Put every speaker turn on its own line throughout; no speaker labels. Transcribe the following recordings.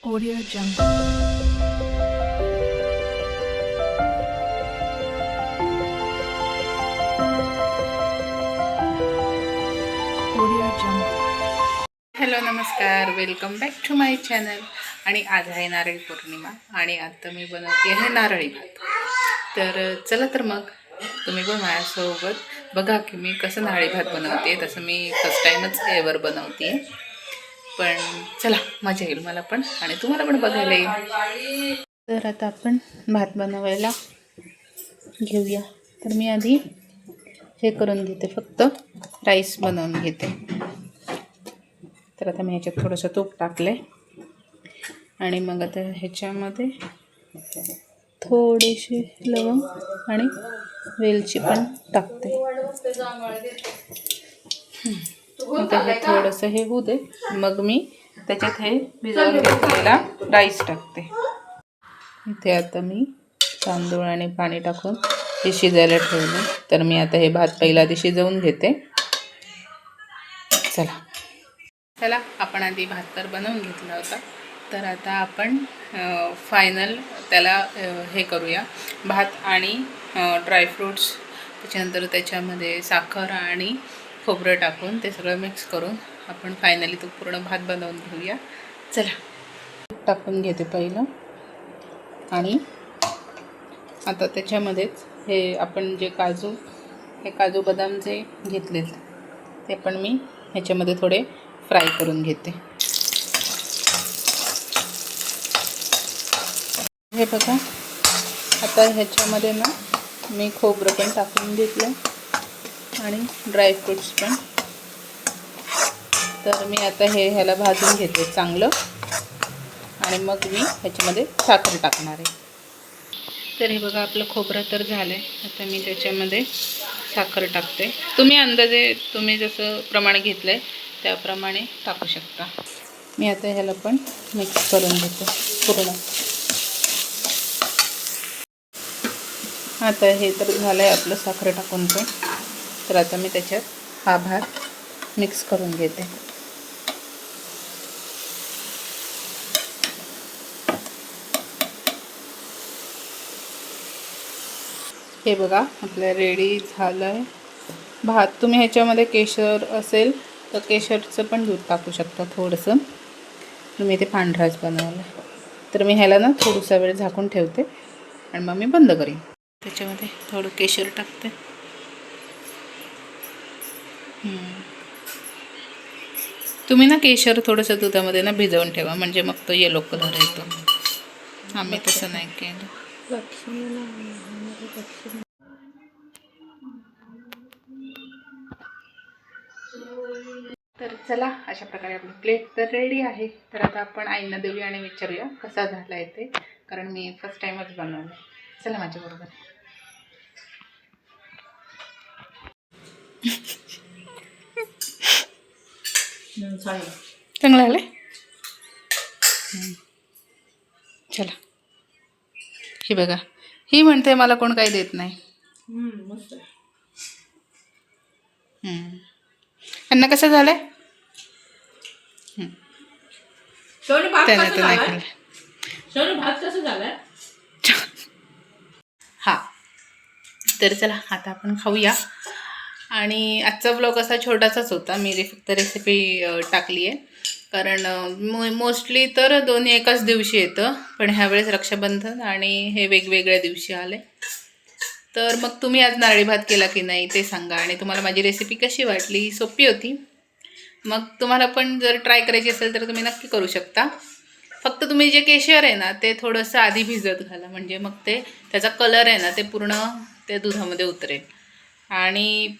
Audio Jungle. Audio Jungle.
Hello नमस्कार, welcome back to my channel. आणि आज आहे नारळी पौर्णिमा आणि आता मी बनवते आहे नारळी भात. तर चला तर मग तुम्ही पण माझ्यासोबत बघा की मी कसं नारळी भात बनवते. तसं मी फर्स्ट टाईमच एवर बनवते, पण चला मजा येईल मला पण आणि तुम्हाला पण बघायला येईल. तर आता आपण भात बनवायला घेऊया. तर मी आधी हे करून घेते, फक्त राईस बनवून घेते. तर आता मी ह्याच्यात थोडंसं तूप टाकले आणि मग आता ह्याच्यामध्ये थोडीशी लवंग आणि वेलची पण टाकते. आता हे थोडंसं हे होऊ दे, मग मी त्याच्यात हे भिजवून घेतलेला राईस टाकते. इथे आता मी तांदूळ आणि पाणी टाकून हे शिजायला ठेवले. तर मी आता हे भात पहिला आधी शिजवून घेते. चला आपण आधी भात तर बनवून घेतला होता. तर आता आपण फायनल त्याला हे करूया. भात आणि ड्रायफ्रूट्स, त्याच्यानंतर त्याच्यामध्ये साखर आणि खोबरं टाकून ते सगळं मिक्स करून आपण फायनली तो पूर्ण भात बनवून घेऊया. चला टाकून घेते पहिलं. आणि आता त्याच्यामध्येच हे आपण जे काजू बदाम जे घेतलेत ते पण मी ह्याच्यामध्ये थोडे फ्राय करून घेते. हे बघा, आता ह्याच्यामध्ये ना मी खोबरं पण टाकून घेतलं आणि ड्रायफ्रूट्स पण. तर मी आता ह्याला भाजून घेते चांगलं आणि मग मी ह्याच्यामध्ये साखर टाकणार आहे. तर हे बघा, आपलं खोबरं तर झालं आहे. आता मी त्याच्यामध्ये साखर टाकते. तुम्ही अंदाजे तुम्ही जसं प्रमाण घेतलं आहे त्याप्रमाणे टाकू शकता. मी आता ह्याला पण मिक्स करून घेते पूर्ण. आता हे तर झालं आहे आपलं साखर टाकून पण. तर आता मी त्याच्यात हा भात मिक्स करून घेते. हे बघा, आपलं रेडी झालं आहे भात. तुम्ही ह्याच्यामध्ये केशर असेल तर केशरचं पण दूध टाकू शकता थोडंसं. मी इथे पांढराच बनवलं आहे. तर मी ह्याला ना थोडासा वेळ झाकून ठेवते आणि मग मी बंद करीन. त्याच्यामध्ये थोडं केशर टाकते. तुम्ही ना केशर थोडंसं दुधामध्ये ना भिजवून ठेवा, म्हणजे मग तो येलो कलर येतो. आम्ही तसं नाही केलं. तर चला, अशा प्रकारे आपली प्लेट तर रेडी आहे. तर आता आपण आईंना देऊया आणि विचारूया कसा झाला आहे ते, कारण मी फर्स्ट टाईमच बनवलं. चला माझ्याबरोबर. चांगलं आलं. चला, ही बघा, ही म्हणते मला कोण काही देत नाही. अन्न कसं झालंय? हा, तर चला आता आपण खाऊया. आणि आजचा व्लॉग असा छोटासाच होता. मी फक्त रेसिपी टाकली आहे, कारण मोस्टली तर दोन्ही एकाच दिवशी येतं, पण ह्यावेळेस रक्षाबंधन आणि हे वेगवेगळ्या दिवशी आले. तर मग तुम्ही आज नारळी भात केला की नाही ते सांगा, आणि तुम्हाला माझी रेसिपी कशी वाटली. सोपी होती. मग तुम्हाला पण जर ट्राय करायची असेल तर तुम्ही नक्की करू शकता. फक्त तुम्ही जे केशर आहे ना ते थोडंसं आधी भिजत घाला, म्हणजे मग ते त्याचा कलर आहे ना ते पूर्ण त्या दुधामध्ये उतरेल. आणि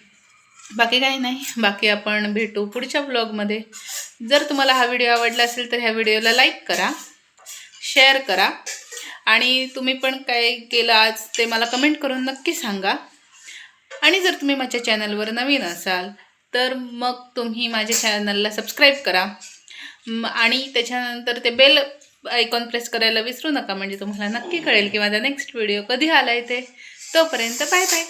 बाकी काही नाही. बाकी आपण भेटू पुढच्या व्लॉगमध्ये. जर तुम्हाला हा व्हिडिओ आवडला असेल तर ह्या व्हिडिओला लाईक करा, शेअर करा, आणि तुम्ही पण काय केलं आज ते मला कमेंट करून नक्की सांगा. आणि जर तुम्ही माझ्या चॅनलवर नवीन असाल तर मग तुम्ही माझ्या चॅनलला सबस्क्राईब करा, आणि त्याच्यानंतर ते बेल आयकॉन प्रेस करायला विसरू नका, म्हणजे तुम्हाला नक्की कळेल की माझा नेक्स्ट व्हिडिओ कधी आला आहे ते. तोपर्यंत बाय बाय.